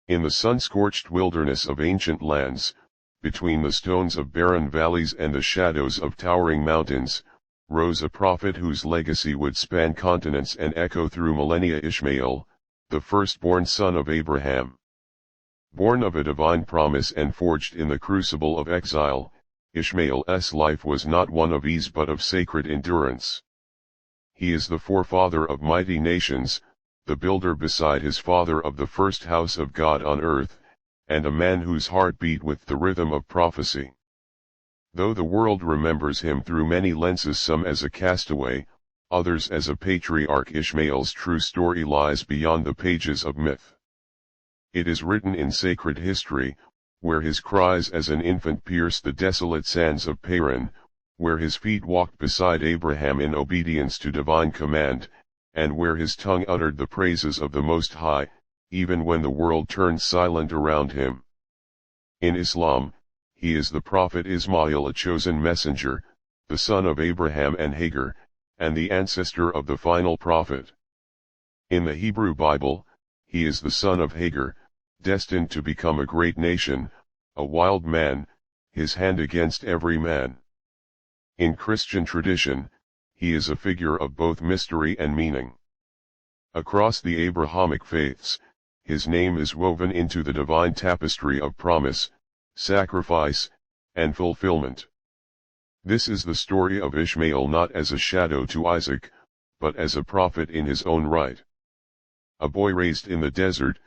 In the sun-scorched wilderness of ancient lands, between the stones of barren valleys and the shadows of towering mountains, rose a prophet whose legacy would span continents and echo through millennia: Ishmael, the firstborn son of Abraham. Born of a divine promise and forged in the crucible of exile, Ishmael's life was not one of ease but of sacred endurance. He is the forefather of mighty nations, the builder beside his father of the first house of God on earth, and a man whose heart beat with the rhythm of prophecy. Though the world remembers him through many lenses, some as a castaway, others as a patriarch, Ishmael's true story lies beyond the pages of myth. It is written in sacred history, where his cries as an infant pierced the desolate sands of Paran, where his feet walked beside Abraham in obedience to divine command, and where his tongue uttered the praises of the Most High, even when the world turned silent around him. In Islam, he is the Prophet Ismail, a chosen messenger, the son of Abraham and Hagar, and the ancestor of the final prophet. In the Hebrew Bible, he is the son of Hagar, destined to become a great nation, a wild man, his hand against every man. In Christian tradition, he is a figure of both mystery and meaning. Across the Abrahamic faiths, his name is woven into the divine tapestry of promise, sacrifice, and fulfillment. This is the story of Ishmael, not as a shadow to Isaac, but as a prophet in his own right. A boy raised in the desert,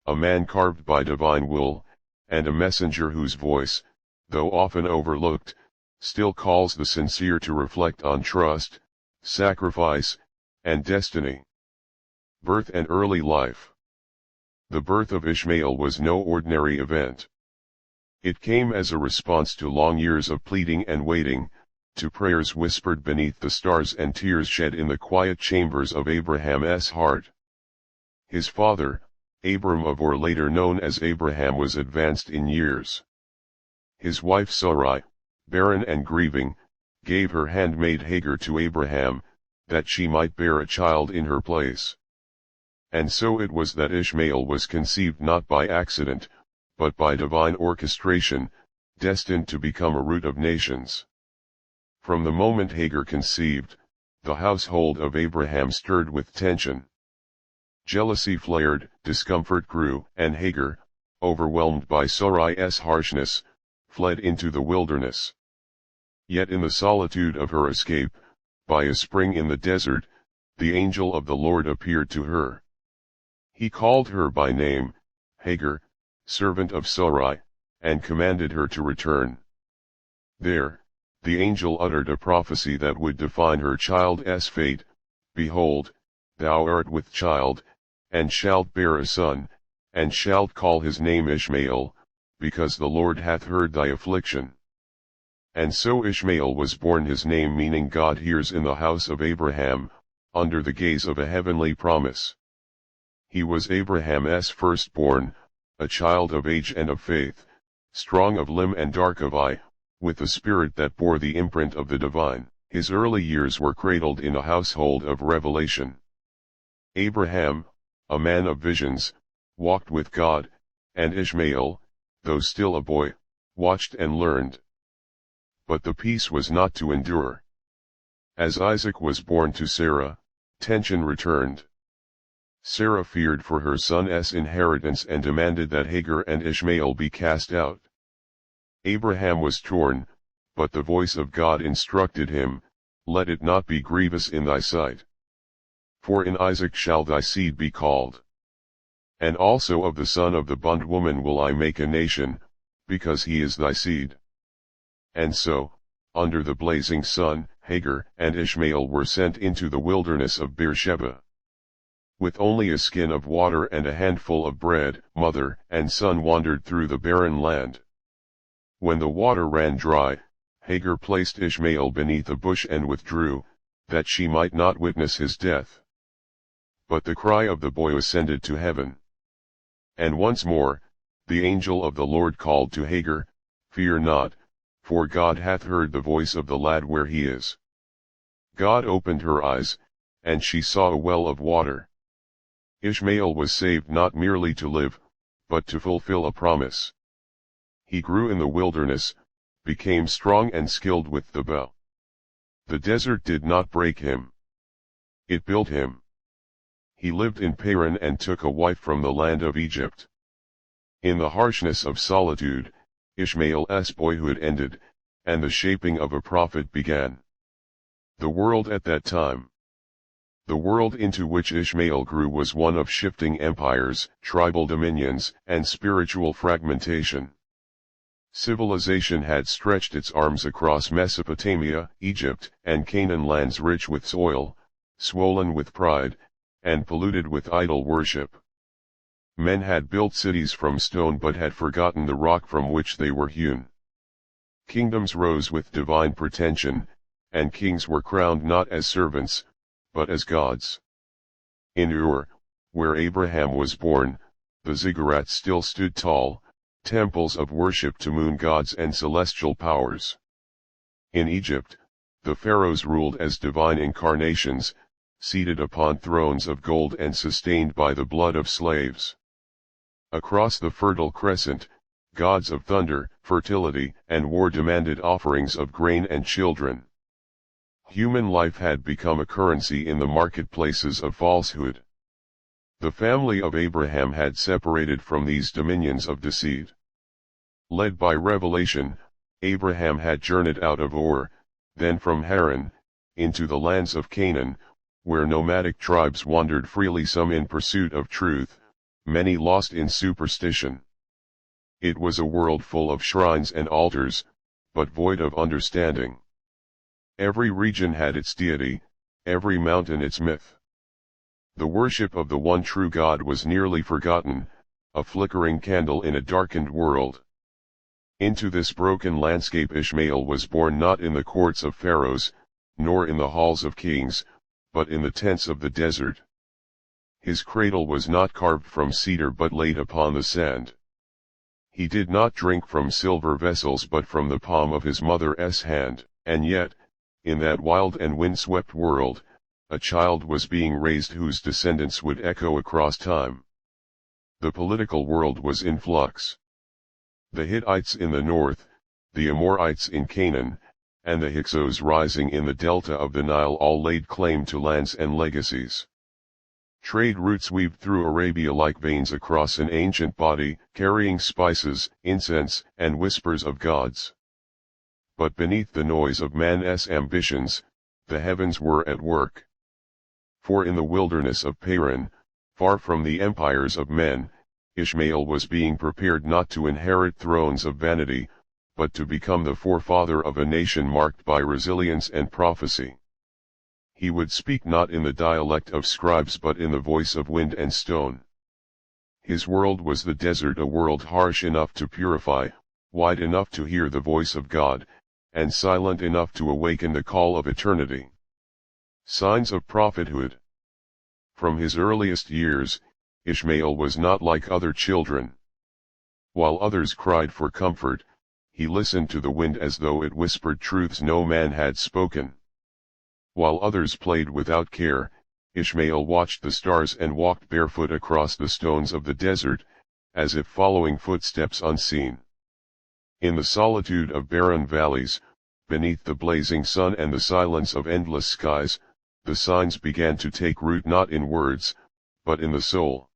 a man carved by divine will, and a messenger whose voice, though often overlooked, still calls the sincere to reflect on trust, sacrifice, and destiny. Birth and early life. The birth of Ishmael was no ordinary event. It came as a response to long years of pleading and waiting, to prayers whispered beneath the stars and tears shed in the quiet chambers of Abraham's heart. His father, Abram of Ur, later known as Abraham, was advanced in years. His wife Sarai, barren and grieving, gave her handmaid Hagar to Abraham, that she might bear a child in her place. And so it was that Ishmael was conceived not by accident, but by divine orchestration, destined to become a root of nations. From the moment Hagar conceived, the household of Abraham stirred with tension. Jealousy flared, discomfort grew, and Hagar, overwhelmed by Sarai's harshness, fled into the wilderness. Yet in the solitude of her escape, by a spring in the desert, the angel of the Lord appeared to her. He called her by name, Hagar, servant of Sarai, and commanded her to return. There, the angel uttered a prophecy that would define her child's fate: "Behold, thou art with child, and shalt bear a son, and shalt call his name Ishmael, because the Lord hath heard thy affliction." And so Ishmael was born, his name meaning God hears in the house of Abraham, under the gaze of a heavenly promise. He was Abraham's firstborn, a child of age and of faith, strong of limb and dark of eye, with a spirit that bore the imprint of the divine. His early years were cradled in a household of revelation. Abraham, a man of visions, walked with God, and Ishmael, though still a boy, watched and learned. But the peace was not to endure. As Isaac was born to Sarah, tension returned. Sarah feared for her son's inheritance and demanded that Hagar and Ishmael be cast out. Abraham was torn, but the voice of God instructed him, "Let it not be grievous in thy sight. For in Isaac shall thy seed be called. And also of the son of the bondwoman will I make a nation, because he is thy seed." And so, under the blazing sun, Hagar and Ishmael were sent into the wilderness of Beersheba. With only a skin of water and a handful of bread, mother and son wandered through the barren land. When the water ran dry, Hagar placed Ishmael beneath a bush and withdrew, that she might not witness his death. But the cry of the boy ascended to heaven. And once more, the angel of the Lord called to Hagar, "Fear not, for God hath heard the voice of the lad where he is." God opened her eyes, and she saw a well of water. Ishmael was saved not merely to live, but to fulfill a promise. He grew in the wilderness, became strong and skilled with the bow. The desert did not break him. It built him. He lived in Paran and took a wife from the land of Egypt. In the harshness of solitude, Ishmael's boyhood ended, and the shaping of a prophet began. The world at that time. The world into which Ishmael grew was one of shifting empires, tribal dominions, and spiritual fragmentation. Civilization had stretched its arms across Mesopotamia, Egypt, and Canaan, lands rich with soil, swollen with pride, and polluted with idol worship. Men had built cities from stone but had forgotten the rock from which they were hewn. Kingdoms rose with divine pretension, and kings were crowned not as servants, but as gods. In Ur, where Abraham was born, the ziggurats still stood tall, temples of worship to moon gods and celestial powers. In Egypt, the pharaohs ruled as divine incarnations, seated upon thrones of gold and sustained by the blood of slaves. Across the Fertile Crescent, gods of thunder, fertility, and war demanded offerings of grain and children. Human life had become a currency in the marketplaces of falsehood. The family of Abraham had separated from these dominions of deceit. Led by revelation, Abraham had journeyed out of Ur, then from Haran, into the lands of Canaan, where nomadic tribes wandered freely, some in pursuit of truth, many lost in superstition. It was a world full of shrines and altars, but void of understanding. Every region had its deity, every mountain its myth. The worship of the one true God was nearly forgotten, a flickering candle in a darkened world. Into this broken landscape Ishmael was born, not in the courts of pharaohs, nor in the halls of kings, but in the tents of the desert. His cradle was not carved from cedar but laid upon the sand. He did not drink from silver vessels but from the palm of his mother's hand, and yet, in that wild and wind-swept world, a child was being raised whose descendants would echo across time. The political world was in flux. The Hittites in the north, the Amorites in Canaan, and the Hyksos rising in the delta of the Nile all laid claim to lands and legacies. Trade routes weaved through Arabia like veins across an ancient body, carrying spices, incense, and whispers of gods. But beneath the noise of man's ambitions, the heavens were at work. For in the wilderness of Paran, far from the empires of men, Ishmael was being prepared not to inherit thrones of vanity, but to become the forefather of a nation marked by resilience and prophecy. He would speak not in the dialect of scribes but in the voice of wind and stone. His world was the desert, a world harsh enough to purify, wide enough to hear the voice of God, and silent enough to awaken the call of eternity. Signs of prophethood. From his earliest years, Ishmael was not like other children. While others cried for comfort, he listened to the wind as though it whispered truths no man had spoken. While others played without care, Ishmael watched the stars and walked barefoot across the stones of the desert, as if following footsteps unseen. In the solitude of barren valleys, beneath the blazing sun and the silence of endless skies, the signs began to take root not in words, but in the soul.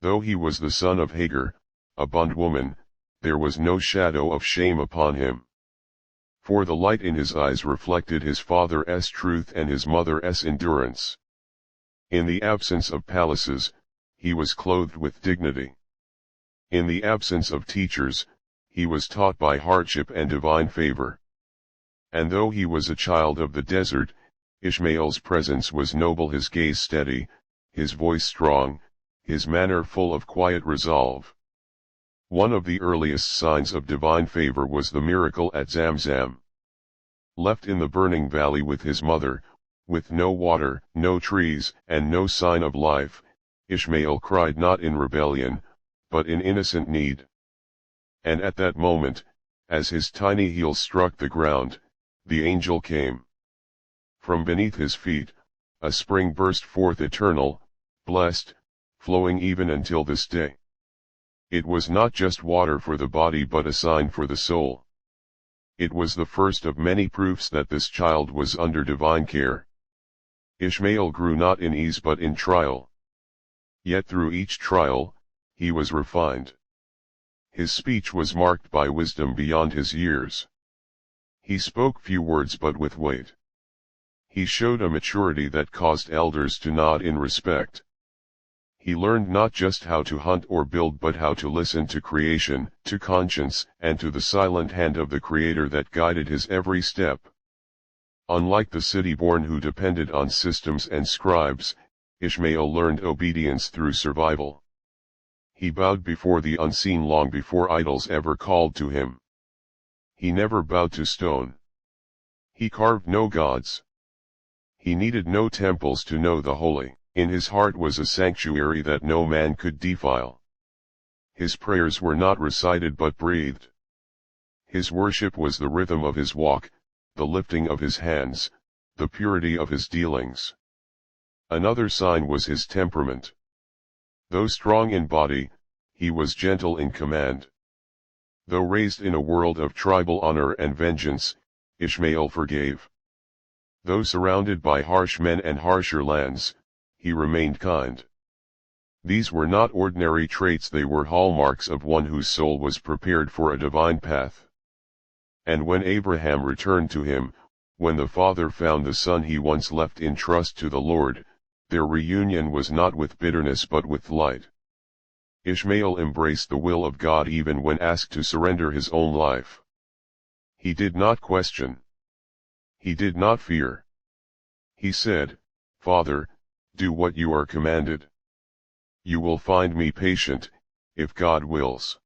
Though he was the son of Hagar, a bondwoman, there was no shadow of shame upon him. For the light in his eyes reflected his father's truth and his mother's endurance. In the absence of palaces, he was clothed with dignity. In the absence of teachers, he was taught by hardship and divine favor. And though he was a child of the desert, Ishmael's presence was noble, his gaze steady, his voice strong, his manner full of quiet resolve. One of the earliest signs of divine favor was the miracle at Zamzam. Left in the burning valley with his mother, with no water, no trees, and no sign of life, Ishmael cried not in rebellion, but in innocent need. And at that moment, as his tiny heels struck the ground, the angel came. From beneath his feet, a spring burst forth eternal, blessed, flowing even until this day. It was not just water for the body but a sign for the soul. It was the first of many proofs that this child was under divine care. Ishmael grew not in ease but in trial. Yet through each trial, he was refined. His speech was marked by wisdom beyond his years. He spoke few words but with weight. He showed a maturity that caused elders to nod in respect. He learned not just how to hunt or build but how to listen to creation, to conscience, and to the silent hand of the Creator that guided his every step. Unlike the city-born who depended on systems and scribes, Ishmael learned obedience through survival. He bowed before the unseen long before idols ever called to him. He never bowed to stone. He carved no gods. He needed no temples to know the holy. In his heart was a sanctuary that no man could defile. His prayers were not recited but breathed. His worship was the rhythm of his walk, the lifting of his hands, the purity of his dealings. Another sign was his temperament. Though strong in body, he was gentle in command. Though raised in a world of tribal honor and vengeance, Ishmael forgave. Though surrounded by harsh men and harsher lands, he remained kind. These were not ordinary traits, they were hallmarks of one whose soul was prepared for a divine path. And when Abraham returned to him, when the father found the son he once left in trust to the Lord, their reunion was not with bitterness but with light. Ishmael embraced the will of God even when asked to surrender his own life. He did not question. He did not fear. He said, "Father, do what you are commanded. You will find me patient, if God wills."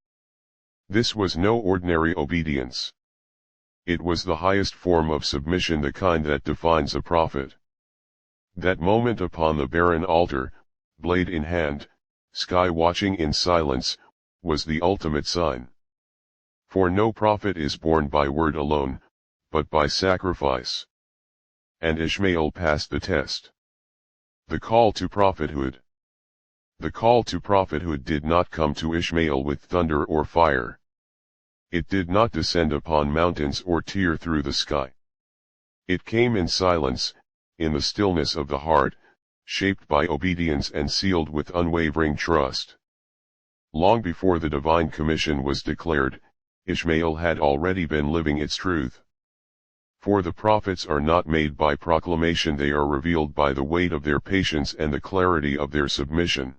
This was no ordinary obedience. It was the highest form of submission, the kind that defines a prophet. That moment upon the barren altar, blade in hand, sky watching in silence, was the ultimate sign. For no prophet is born by word alone, but by sacrifice. And Ishmael passed the test. The call to prophethood. The call to prophethood did not come to Ishmael with thunder or fire. It did not descend upon mountains or tear through the sky. It came in silence, in the stillness of the heart, shaped by obedience and sealed with unwavering trust. Long before the divine commission was declared, Ishmael had already been living its truth. For the prophets are not made by proclamation, they are revealed by the weight of their patience and the clarity of their submission.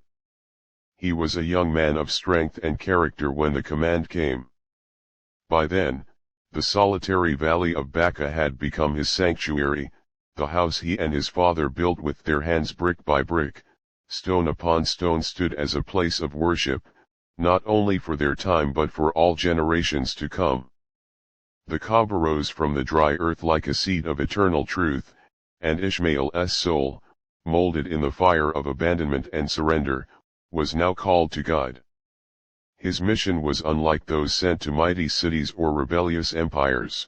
He was a young man of strength and character when the command came. By then, the solitary valley of Baca had become his sanctuary, the house he and his father built with their hands brick by brick, stone upon stone stood as a place of worship, not only for their time but for all generations to come. The cob arose from the dry earth like a seed of eternal truth, and Ishmael's soul, molded in the fire of abandonment and surrender, was now called to guide. His mission was unlike those sent to mighty cities or rebellious empires.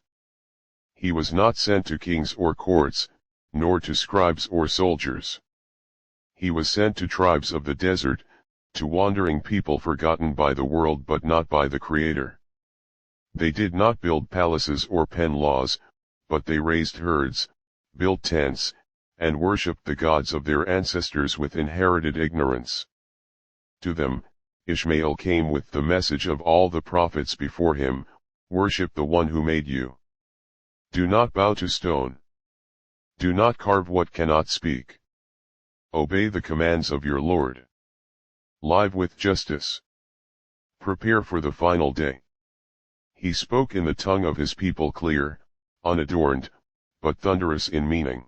He was not sent to kings or courts, nor to scribes or soldiers. He was sent to tribes of the desert, to wandering people forgotten by the world but not by the Creator. They did not build palaces or pen laws, but they raised herds, built tents, and worshipped the gods of their ancestors with inherited ignorance. To them, Ishmael came with the message of all the prophets before him: worship the one who made you. Do not bow to stone. Do not carve what cannot speak. Obey the commands of your Lord. Live with justice. Prepare for the final day. He spoke in the tongue of his people, clear, unadorned, but thunderous in meaning.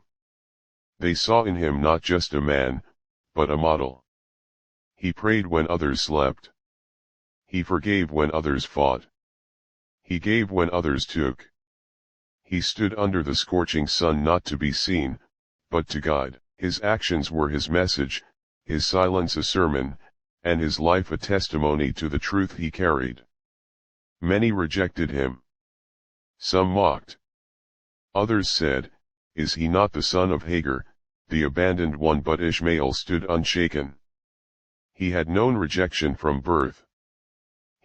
They saw in him not just a man, but a model. He prayed when others slept. He forgave when others fought. He gave when others took. He stood under the scorching sun not to be seen, but to guide. His actions were his message, his silence a sermon, and his life a testimony to the truth he carried. Many rejected him. Some mocked. Others said, "Is he not the son of Hagar, the abandoned one?" But Ishmael stood unshaken. He had known rejection from birth.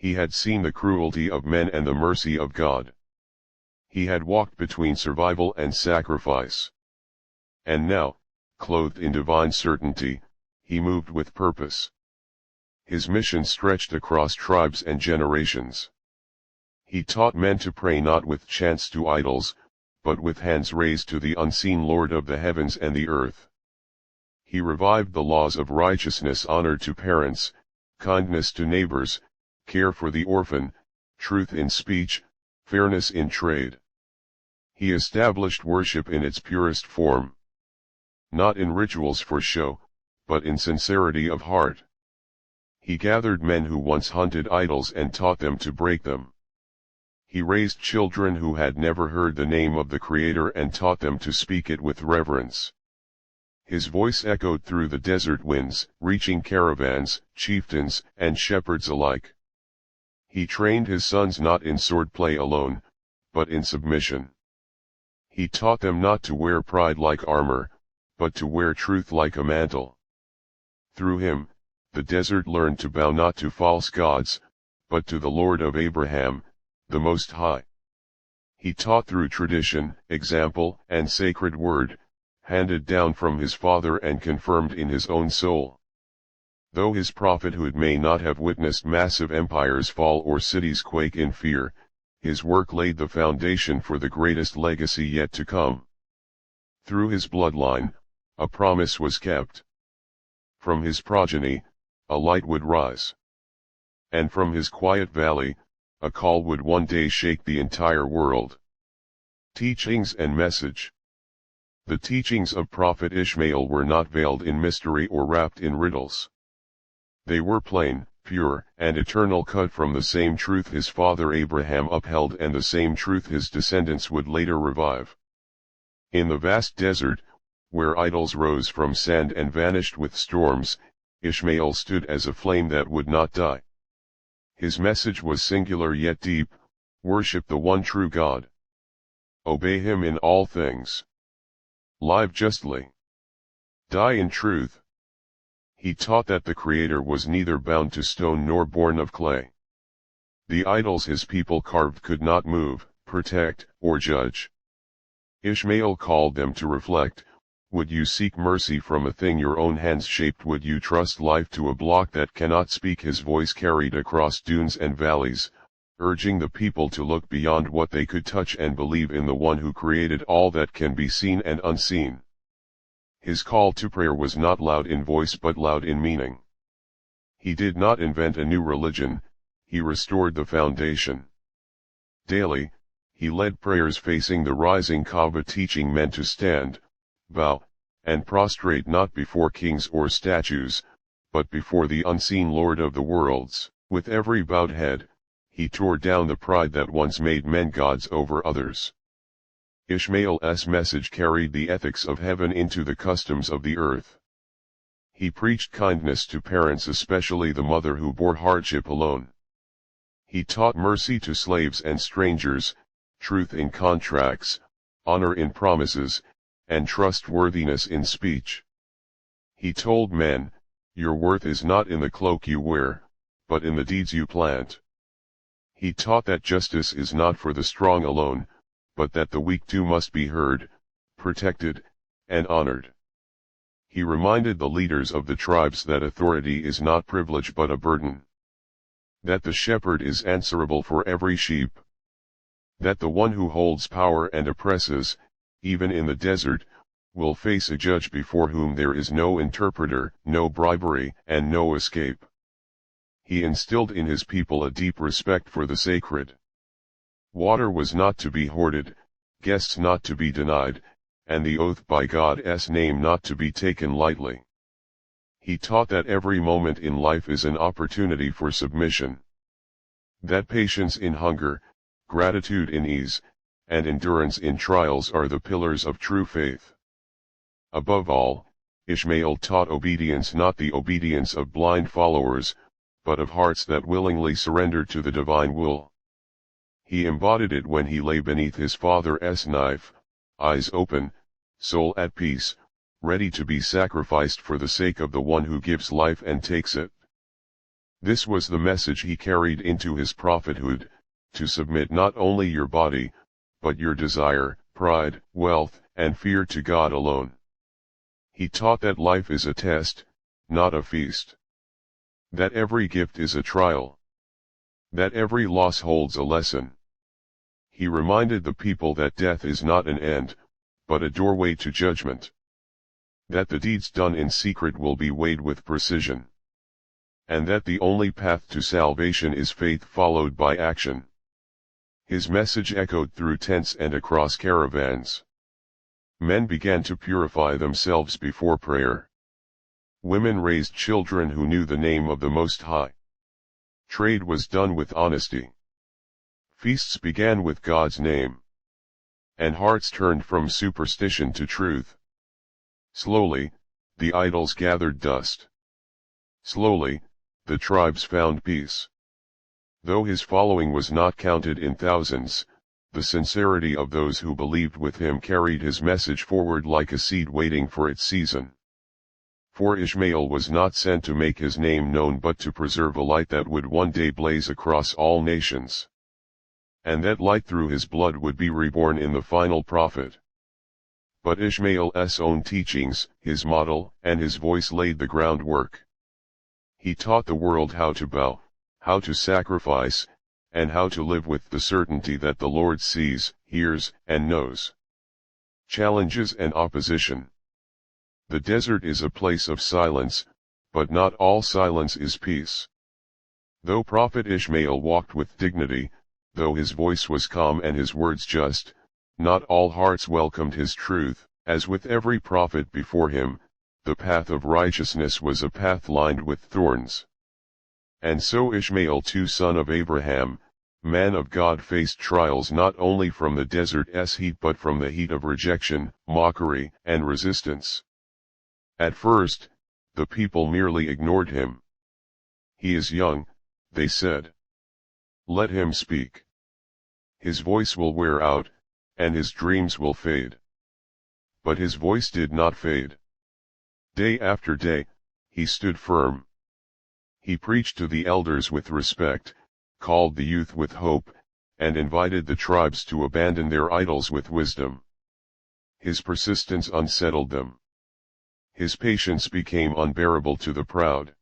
He had seen the cruelty of men and the mercy of God. He had walked between survival and sacrifice. And now, clothed in divine certainty, he moved with purpose. His mission stretched across tribes and generations. He taught men to pray not with chants to idols, but with hands raised to the unseen Lord of the heavens and the earth. He revived the laws of righteousness, honor to parents, kindness to neighbors, care for the orphan, truth in speech, fairness in trade. He established worship in its purest form. Not in rituals for show, but in sincerity of heart. He gathered men who once hunted idols and taught them to break them. He raised children who had never heard the name of the Creator and taught them to speak it with reverence. His voice echoed through the desert winds, reaching caravans, chieftains, and shepherds alike. He trained his sons not in swordplay alone, but in submission. He taught them not to wear pride like armor, but to wear truth like a mantle. Through him, the desert learned to bow not to false gods, but to the Lord of Abraham, the Most High. He taught through tradition, example, and sacred word, handed down from his father and confirmed in his own soul. Though his prophethood may not have witnessed massive empires fall or cities quake in fear, his work laid the foundation for the greatest legacy yet to come. Through his bloodline, a promise was kept. From his progeny, a light would rise. And from his quiet valley, a call would one day shake the entire world. Teachings and message. The teachings of Prophet Ishmael were not veiled in mystery or wrapped in riddles. They were plain, pure, and eternal, cut from the same truth his father Abraham upheld and the same truth his descendants would later revive. In the vast desert, where idols rose from sand and vanished with storms, Ishmael stood as a flame that would not die. His message was singular yet deep: worship the one true God. Obey him in all things. Live justly. Die in truth. He taught that the Creator was neither bound to stone nor born of clay. The idols his people carved could not move, protect, or judge. Ishmael called them to reflect: would you seek mercy from a thing your own hands shaped? Would you trust life to a block that cannot speak? His voice carried across dunes and valleys, urging the people to look beyond what they could touch and believe in the one who created all that can be seen and unseen. His call to prayer was not loud in voice but loud in meaning. He did not invent a new religion, he restored the foundation. Daily, he led prayers facing the rising Kaaba, teaching men to stand, bow, and prostrate not before kings or statues, but before the unseen Lord of the worlds. With every bowed head, he tore down the pride that once made men gods over others. Ishmael's message carried the ethics of heaven into the customs of the earth. He preached kindness to parents, especially the mother who bore hardship alone. He taught mercy to slaves and strangers, truth in contracts, honor in promises, and trustworthiness in speech. He told men, your worth is not in the cloak you wear, but in the deeds you plant. He taught that justice is not for the strong alone, but that the weak too must be heard, protected, and honored. He reminded the leaders of the tribes that authority is not privilege but a burden. That the shepherd is answerable for every sheep. That the one who holds power and oppresses, even in the desert, will face a judge before whom there is no interpreter, no bribery, and no escape. He instilled in his people a deep respect for the sacred. Water was not to be hoarded, guests not to be denied, and the oath by God's name not to be taken lightly. He taught that every moment in life is an opportunity for submission. That patience in hunger, gratitude in ease, and endurance in trials are the pillars of true faith. Above all, Ishmael taught obedience, not the obedience of blind followers, but of hearts that willingly surrendered to the divine will. He embodied it when he lay beneath his father's knife, eyes open, soul at peace, ready to be sacrificed for the sake of the one who gives life and takes it. This was the message he carried into his prophethood, to submit not only your body, but your desire, pride, wealth, and fear to God alone. He taught that life is a test, not a feast. That every gift is a trial. That every loss holds a lesson. He reminded the people that death is not an end, but a doorway to judgment. That the deeds done in secret will be weighed with precision. And that the only path to salvation is faith followed by action. His message echoed through tents and across caravans. Men began to purify themselves before prayer. Women raised children who knew the name of the Most High. Trade was done with honesty. Feasts began with God's name. And hearts turned from superstition to truth. Slowly, the idols gathered dust. Slowly, the tribes found peace. Though his following was not counted in thousands, the sincerity of those who believed with him carried his message forward like a seed waiting for its season. For Ishmael was not sent to make his name known but to preserve a light that would one day blaze across all nations. And that light through his blood would be reborn in the final prophet. But Ishmael's own teachings, his model, and his voice laid the groundwork. He taught the world how to bow, how to sacrifice, and how to live with the certainty that the Lord sees, hears, and knows. Challenges and opposition. The desert is a place of silence, but not all silence is peace. Though Prophet Ishmael walked with dignity, though his voice was calm and his words just, not all hearts welcomed his truth. As with every prophet before him, the path of righteousness was a path lined with thorns. And so Ishmael too, son of Abraham, man of God, faced trials not only from the desert's heat but from the heat of rejection, mockery, and resistance. At first, the people merely ignored him. He is young, they said. Let him speak. His voice will wear out, and his dreams will fade. But his voice did not fade. Day after day, he stood firm. He preached to the elders with respect, called the youth with hope, and invited the tribes to abandon their idols with wisdom. His persistence unsettled them. His patience became unbearable to the proud.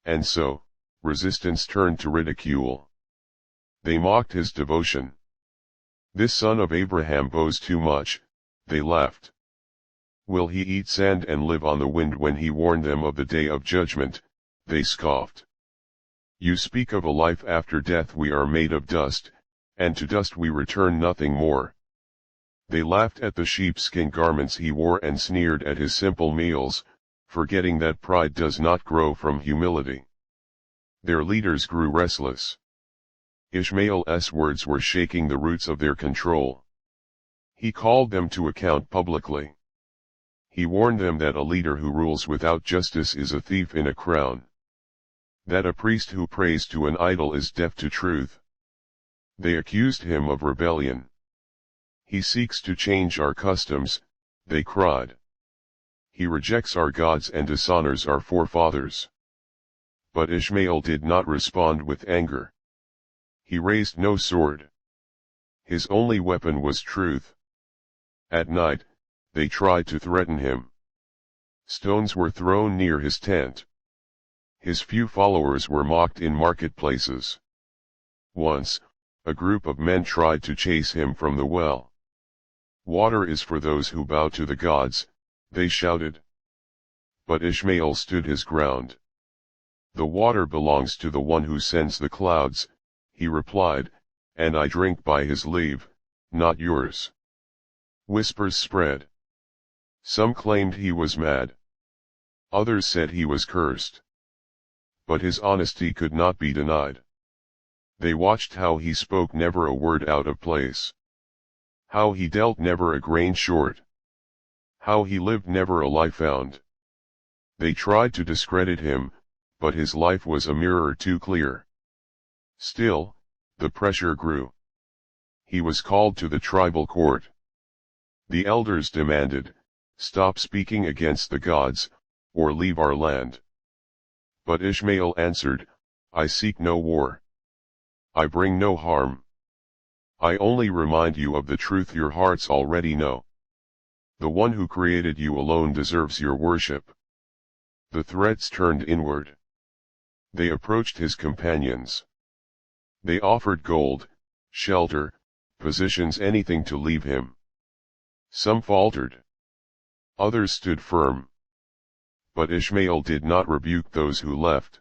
And so, resistance turned to ridicule. They mocked his devotion. This son of Abraham boasts too much, they laughed. Will he eat sand and live on the wind? When he warned them of the day of judgment, they scoffed. You speak of a life after death. We are made of dust, and to dust we return, nothing more. They laughed at the sheepskin garments he wore and sneered at his simple meals, forgetting that pride does not grow from humility. Their leaders grew restless. Ishmael's words were shaking the roots of their control. He called them to account publicly. He warned them that a leader who rules without justice is a thief in a crown. That a priest who prays to an idol is deaf to truth. They accused him of rebellion. He seeks to change our customs, they cried. He rejects our gods and dishonors our forefathers. But Ishmael did not respond with anger. He raised no sword. His only weapon was truth. At night, they tried to threaten him. Stones were thrown near his tent. His few followers were mocked in marketplaces. Once, a group of men tried to chase him from the well. Water is for those who bow to the gods, they shouted. But Ishmael stood his ground. The water belongs to the one who sends the clouds, he replied, and I drink by his leave, not yours. Whispers spread. Some claimed he was mad. Others said he was cursed. But his honesty could not be denied. They watched how he spoke, never a word out of place. How he dealt, never a grain short. How he lived, never a lie found. They tried to discredit him, but his life was a mirror too clear. Still, the pressure grew. He was called to the tribal court. The elders demanded, "Stop speaking against the gods, or leave our land." But Ishmael answered, I seek no war. I bring no harm. I only remind you of the truth your hearts already know. The one who created you alone deserves your worship. The threads turned inward. They approached his companions. They offered gold, shelter, positions, anything to leave him. Some faltered. Others stood firm. But Ishmael did not rebuke those who left.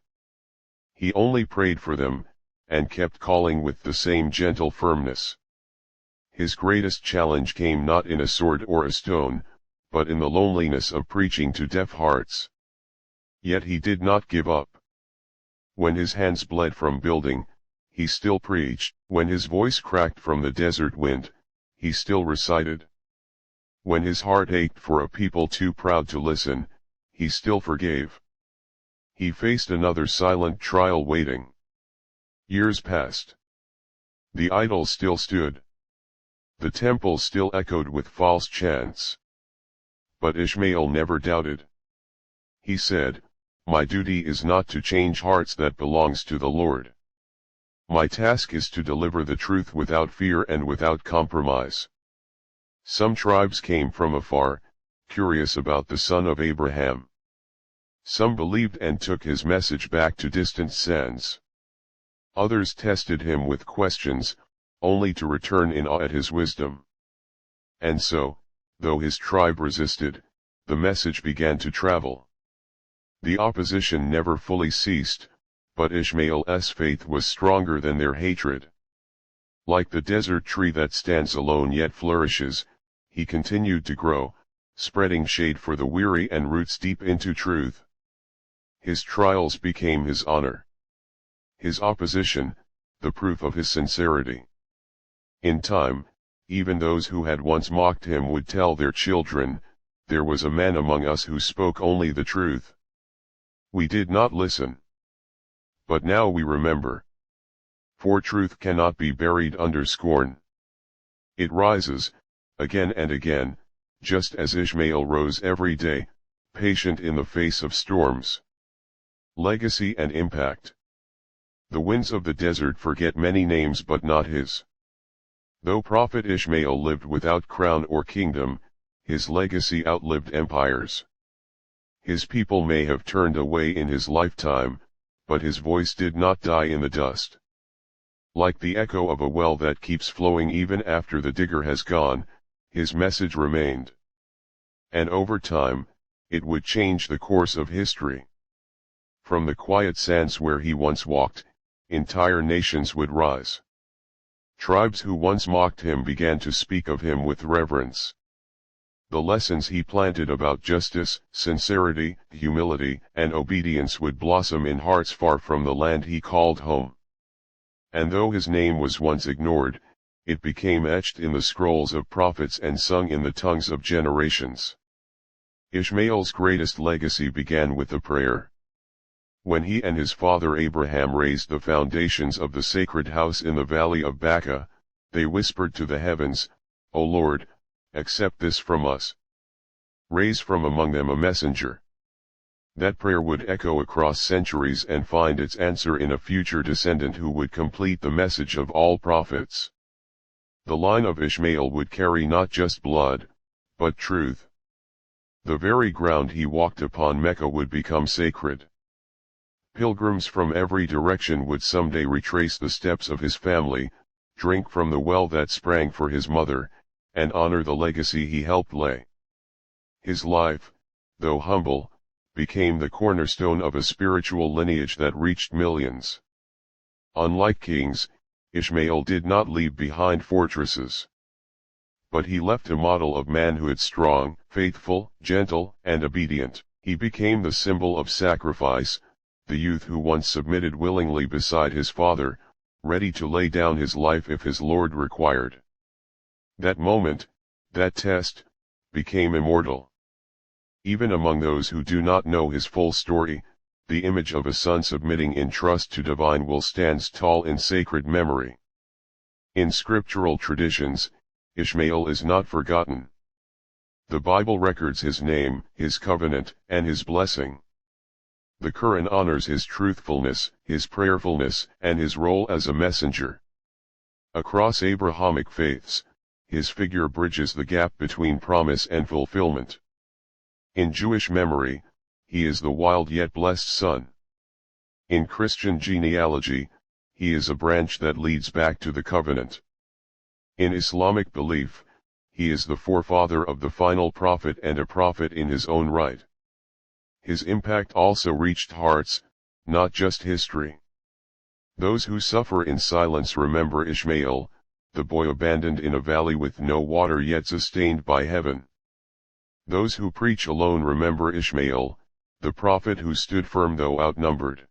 He only prayed for them, and kept calling with the same gentle firmness. His greatest challenge came not in a sword or a stone, but in the loneliness of preaching to deaf hearts. Yet he did not give up. When his hands bled from building, he still preached. When his voice cracked from the desert wind, he still recited. When his heart ached for a people too proud to listen, he still forgave. He faced another silent trial waiting. Years passed. The idols still stood. The temple still echoed with false chants. But Ishmael never doubted. He said, "My duty is not to change hearts that belongs to the Lord. My task is to deliver the truth without fear and without compromise." Some tribes came from afar, curious about the son of Abraham. Some believed and took his message back to distant sands. Others tested him with questions, only to return in awe at his wisdom. And so, though his tribe resisted, the message began to travel. The opposition never fully ceased, but Ishmael's faith was stronger than their hatred. Like the desert tree that stands alone yet flourishes, he continued to grow, spreading shade for the weary and roots deep into truth. His trials became his honor. His opposition, the proof of his sincerity. In time, even those who had once mocked him would tell their children, "There was a man among us who spoke only the truth. We did not listen. But now we remember." For truth cannot be buried under scorn. It rises, again and again, just as Ishmael rose every day, patient in the face of storms. Legacy and impact. The winds of the desert forget many names but not his. Though Prophet Ishmael lived without crown or kingdom, his legacy outlived empires. His people may have turned away in his lifetime, but his voice did not die in the dust. Like the echo of a well that keeps flowing even after the digger has gone, his message remained. And over time, it would change the course of history. From the quiet sands where he once walked, entire nations would rise. Tribes who once mocked him began to speak of him with reverence. The lessons he planted about justice, sincerity, humility, and obedience would blossom in hearts far from the land he called home. And though his name was once ignored, it became etched in the scrolls of prophets and sung in the tongues of generations. Ishmael's greatest legacy began with a prayer. When he and his father Abraham raised the foundations of the sacred house in the valley of Baca, they whispered to the heavens, "O Lord, accept this from us. Raise from among them a messenger." That prayer would echo across centuries and find its answer in a future descendant who would complete the message of all prophets. The line of Ishmael would carry not just blood, but truth. The very ground he walked upon, Mecca, would become sacred. Pilgrims from every direction would someday retrace the steps of his family, drink from the well that sprang for his mother, and honor the legacy he helped lay. His life, though humble, became the cornerstone of a spiritual lineage that reached millions. Unlike kings, Ishmael did not leave behind fortresses. But he left a model of manhood, strong, faithful, gentle, and obedient. He became the symbol of sacrifice, the youth who once submitted willingly beside his father, ready to lay down his life if his Lord required. That moment, that test, became immortal. Even among those who do not know his full story, the image of a son submitting in trust to divine will stands tall in sacred memory. In scriptural traditions, Ishmael is not forgotten. The Bible records his name, his covenant, and his blessing. The Quran honors his truthfulness, his prayerfulness, and his role as a messenger. Across Abrahamic faiths, his figure bridges the gap between promise and fulfillment. In Jewish memory, he is the wild yet blessed son. In Christian genealogy, he is a branch that leads back to the covenant. In Islamic belief, he is the forefather of the final prophet and a prophet in his own right. His impact also reached hearts, not just history. Those who suffer in silence remember Ishmael, the boy abandoned in a valley with no water yet sustained by heaven. Those who preach alone remember Ishmael, the prophet who stood firm though outnumbered.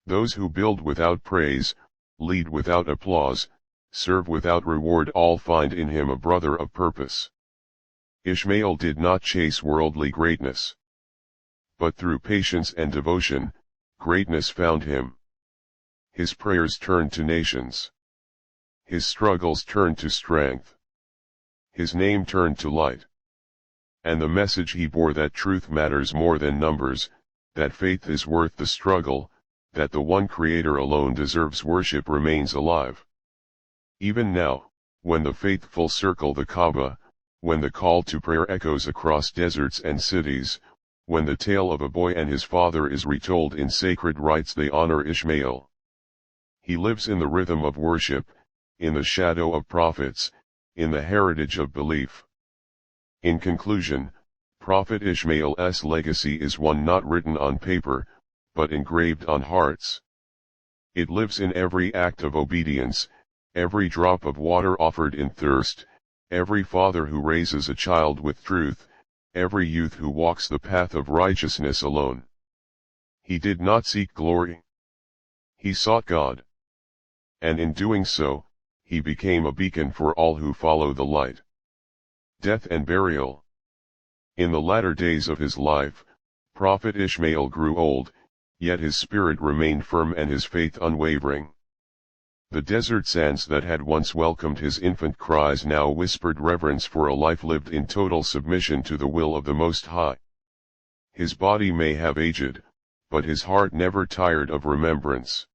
Those who build without praise, lead without applause, serve without reward all find in him a brother of purpose. Ishmael did not chase worldly greatness. But through patience and devotion, greatness found him. His prayers turned to nations. His struggles turned to strength. His name turned to light. And the message he bore that truth matters more than numbers, that faith is worth the struggle, that the one Creator alone deserves worship remains alive. Even now, when the faithful circle the Kaaba, when the call to prayer echoes across deserts and cities, when the tale of a boy and his father is retold in sacred rites, they honor Ishmael. He lives in the rhythm of worship, in the shadow of prophets, in the heritage of belief. In conclusion, Prophet Ishmael's legacy is one not written on paper, but engraved on hearts. It lives in every act of obedience, every drop of water offered in thirst, every father who raises a child with truth, every youth who walks the path of righteousness alone. He did not seek glory. He sought God. And in doing so, he became a beacon for all who follow the light. Death and burial. In the latter days of his life, Prophet Ishmael grew old, yet his spirit remained firm and his faith unwavering. The desert sands that had once welcomed his infant cries now whispered reverence for a life lived in total submission to the will of the Most High. His body may have aged, but his heart never tired of remembrance.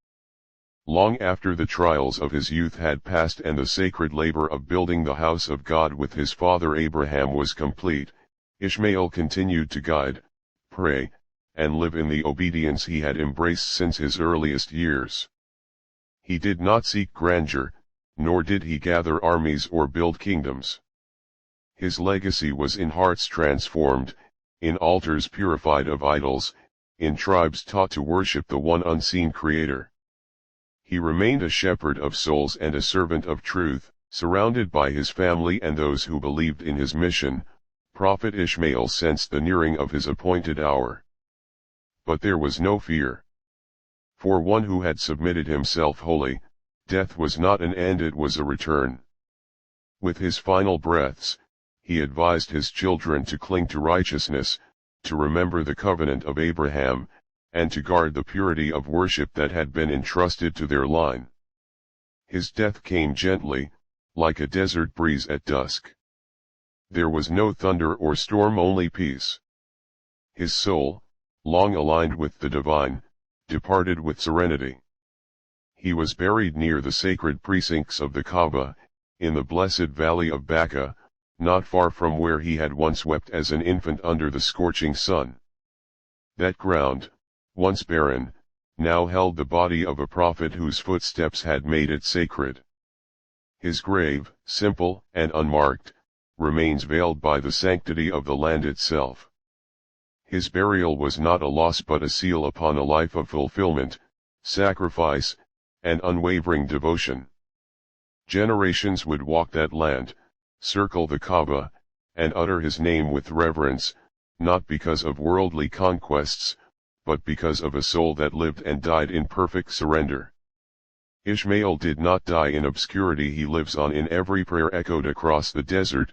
Long after the trials of his youth had passed and the sacred labor of building the house of God with his father Abraham was complete, Ishmael continued to guide, pray, and live in the obedience he had embraced since his earliest years. He did not seek grandeur, nor did he gather armies or build kingdoms. His legacy was in hearts transformed, in altars purified of idols, in tribes taught to worship the one unseen Creator. He remained a shepherd of souls and a servant of truth, surrounded by his family and those who believed in his mission. Prophet Ishmael sensed the nearing of his appointed hour. But there was no fear. For one who had submitted himself wholly, death was not an end, it was a return. With his final breaths, he advised his children to cling to righteousness, to remember the covenant of Abraham, and to guard the purity of worship that had been entrusted to their line. His death came gently, like a desert breeze at dusk. There was no thunder or storm, only peace. His soul, long aligned with the divine, departed with serenity. He was buried near the sacred precincts of the Kaaba, in the blessed valley of Baca, not far from where he had once wept as an infant under the scorching sun. That ground, once barren, now held the body of a prophet whose footsteps had made it sacred. His grave, simple and unmarked, remains veiled by the sanctity of the land itself. His burial was not a loss but a seal upon a life of fulfillment, sacrifice, and unwavering devotion. Generations would walk that land, circle the Kaaba, and utter his name with reverence, not because of worldly conquests, but because of a soul that lived and died in perfect surrender. Ishmael did not die in obscurity, he lives on in every prayer echoed across the desert,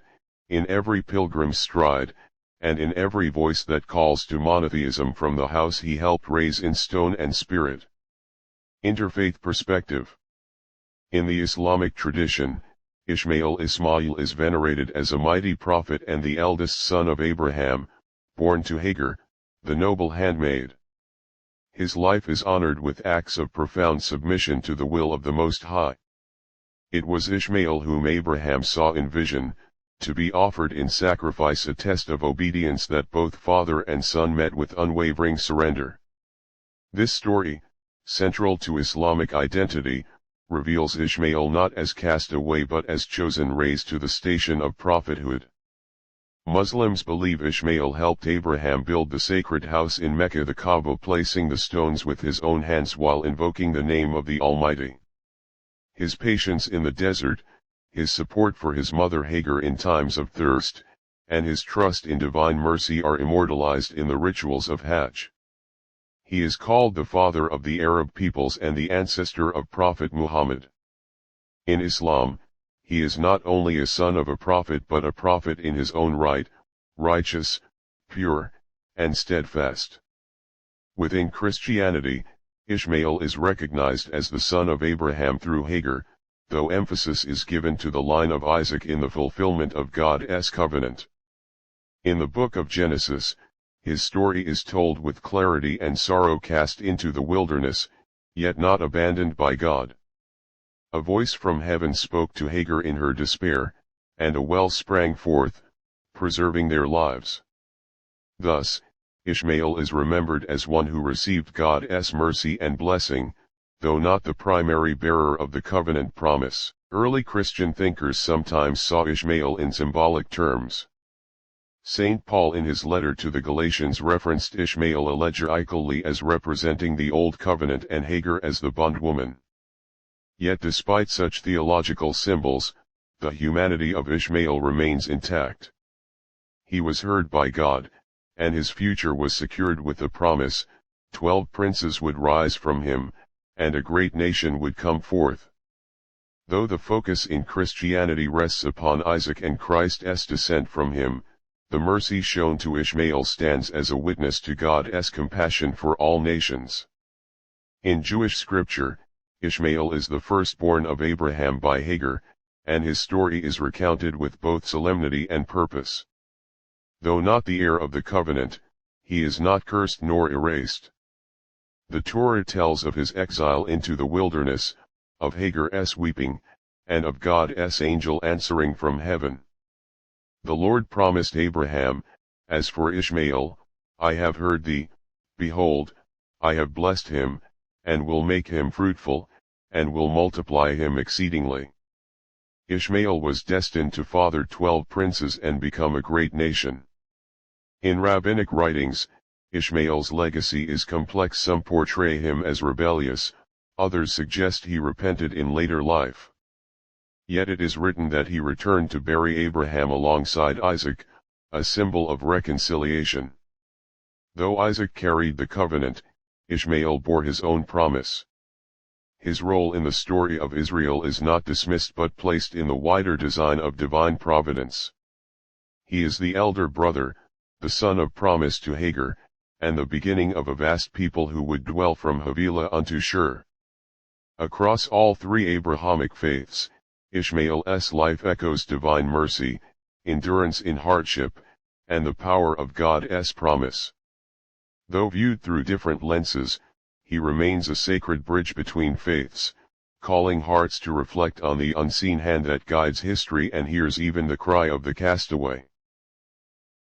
in every pilgrim's stride, and in every voice that calls to monotheism from the house he helped raise in stone and spirit. Interfaith perspective. In the Islamic tradition, Ismail is venerated as a mighty prophet and the eldest son of Abraham, born to Hagar, the noble handmaid. His life is honored with acts of profound submission to the will of the Most High. It was Ishmael whom Abraham saw in vision, to be offered in sacrifice, a test of obedience that both father and son met with unwavering surrender. This story, central to Islamic identity, reveals Ishmael not as castaway but as chosen, raised to the station of prophethood. Muslims believe Ishmael helped Abraham build the sacred house in Mecca, the Kaaba, placing the stones with his own hands while invoking the name of the Almighty. His patience in the desert, his support for his mother Hagar in times of thirst, and his trust in divine mercy are immortalized in the rituals of Hajj. He is called the father of the Arab peoples and the ancestor of Prophet Muhammad. In Islam, he is not only a son of a prophet but a prophet in his own right, righteous, pure, and steadfast. Within Christianity, Ishmael is recognized as the son of Abraham through Hagar, though emphasis is given to the line of Isaac in the fulfillment of God's covenant. In the book of Genesis, his story is told with clarity and sorrow, cast into the wilderness, yet not abandoned by God. A voice from heaven spoke to Hagar in her despair, and a well sprang forth, preserving their lives. Thus, Ishmael is remembered as one who received God's mercy and blessing, though not the primary bearer of the covenant promise. Early Christian thinkers sometimes saw Ishmael in symbolic terms. St. Paul in his letter to the Galatians referenced Ishmael allegorically as representing the Old Covenant and Hagar as the bondwoman. Yet despite such theological symbols, the humanity of Ishmael remains intact. He was heard by God, and his future was secured with the promise, 12 princes would rise from him, and a great nation would come forth. Though the focus in Christianity rests upon Isaac and Christ's descent from him, the mercy shown to Ishmael stands as a witness to God's compassion for all nations. In Jewish scripture, Ishmael is the firstborn of Abraham by Hagar, and his story is recounted with both solemnity and purpose. Though not the heir of the covenant, he is not cursed nor erased. The Torah tells of his exile into the wilderness, of Hagar's weeping, and of God's angel answering from heaven. The Lord promised Abraham, "As for Ishmael, I have heard thee, behold, I have blessed him, and will make him fruitful, and will multiply him exceedingly." Ishmael was destined to father 12 princes and become a great nation. In rabbinic writings, Ishmael's legacy is complex. Some portray him as rebellious, others suggest he repented in later life. Yet it is written that he returned to bury Abraham alongside Isaac, a symbol of reconciliation. Though Isaac carried the covenant, Ishmael bore his own promise. His role in the story of Israel is not dismissed but placed in the wider design of divine providence. He is the elder brother, the son of promise to Hagar, and the beginning of a vast people who would dwell from Havilah unto Shur. Across all three Abrahamic faiths, Ishmael's life echoes divine mercy, endurance in hardship, and the power of God's promise. Though viewed through different lenses, he remains a sacred bridge between faiths, calling hearts to reflect on the unseen hand that guides history and hears even the cry of the castaway.